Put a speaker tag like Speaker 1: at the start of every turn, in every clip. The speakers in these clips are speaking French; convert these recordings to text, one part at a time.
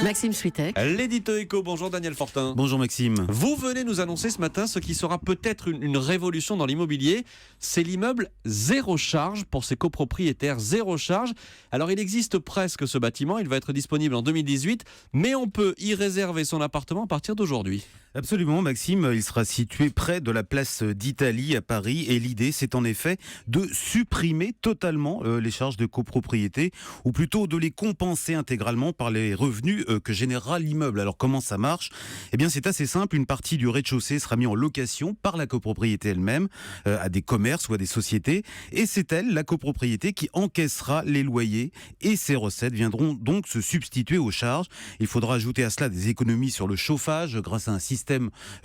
Speaker 1: Maxime Switek.
Speaker 2: L'édito éco, bonjour Daniel Fortin.
Speaker 3: Bonjour Maxime.
Speaker 2: Vous venez nous annoncer ce matin ce qui sera peut-être une révolution dans l'immobilier, c'est l'immeuble zéro charge pour ses copropriétaires, zéro charge. Alors il existe presque ce bâtiment, il va être disponible en 2018, mais on peut y réserver son appartement à partir d'aujourd'hui.
Speaker 3: Absolument Maxime, il sera situé près de la place d'Italie à Paris et l'idée c'est en effet de supprimer totalement les charges de copropriété ou plutôt de les compenser intégralement par les revenus que générera l'immeuble. Alors comment ça marche ? Eh bien c'est assez simple, une partie du rez-de-chaussée sera mise en location par la copropriété elle-même à des commerces ou à des sociétés et c'est elle, la copropriété, qui encaissera les loyers et ces recettes viendront donc se substituer aux charges. Il faudra ajouter à cela des économies sur le chauffage grâce à un système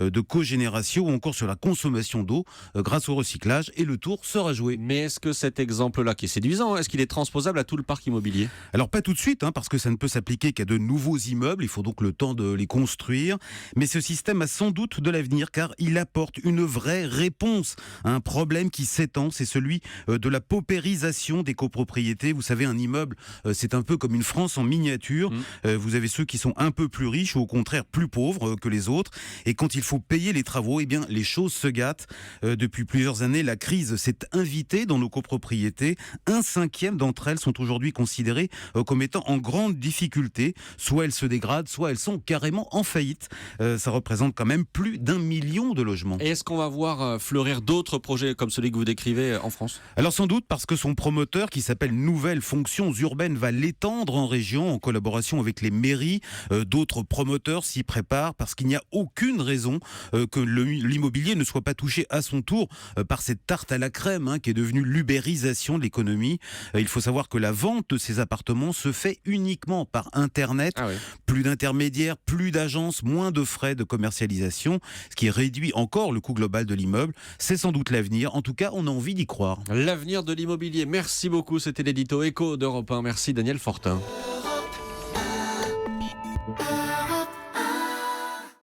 Speaker 3: de cogénération ou encore sur la consommation d'eau grâce au recyclage et le tour sera joué.
Speaker 2: Mais est-ce que cet exemple-là, qui est séduisant, est-ce qu'il est transposable à tout le parc immobilier ?
Speaker 3: Alors pas tout de suite, parce que ça ne peut s'appliquer qu'à de nouveaux immeubles, il faut donc le temps de les construire. Mais ce système a sans doute de l'avenir car il apporte une vraie réponse à un problème qui s'étend, c'est celui de la paupérisation des copropriétés. Vous savez, un immeuble, c'est un peu comme une France en miniature. Vous avez ceux qui sont un peu plus riches ou au contraire plus pauvres que les autres. Et quand il faut payer les travaux, eh bien les choses se gâtent. Depuis plusieurs années, la crise s'est invitée dans nos copropriétés. 1/5 d'entre elles sont aujourd'hui considérées comme étant en grande difficulté. Soit elles se dégradent, soit elles sont carrément en faillite. Ça représente quand même plus d'1 million de logements.
Speaker 2: Et est-ce qu'on va voir fleurir d'autres projets comme celui que vous décrivez en France ?
Speaker 3: Alors sans doute parce que son promoteur, qui s'appelle Nouvelles Fonctions Urbaines, va l'étendre en région en collaboration avec les mairies. D'autres promoteurs s'y préparent parce qu'il n'y a aucune raison que l'immobilier ne soit pas touché à son tour par cette tarte à la crème qui est devenue l'ubérisation de l'économie. Il faut savoir que la vente de ces appartements se fait uniquement par Internet.
Speaker 2: Ah oui.
Speaker 3: Plus d'intermédiaires, plus d'agences, moins de frais de commercialisation, ce qui réduit encore le coût global de l'immeuble. C'est sans doute l'avenir. En tout cas, on a envie d'y croire.
Speaker 2: L'avenir de l'immobilier. Merci beaucoup. C'était l'édito éco d'Europe 1. Merci Daniel Fortin.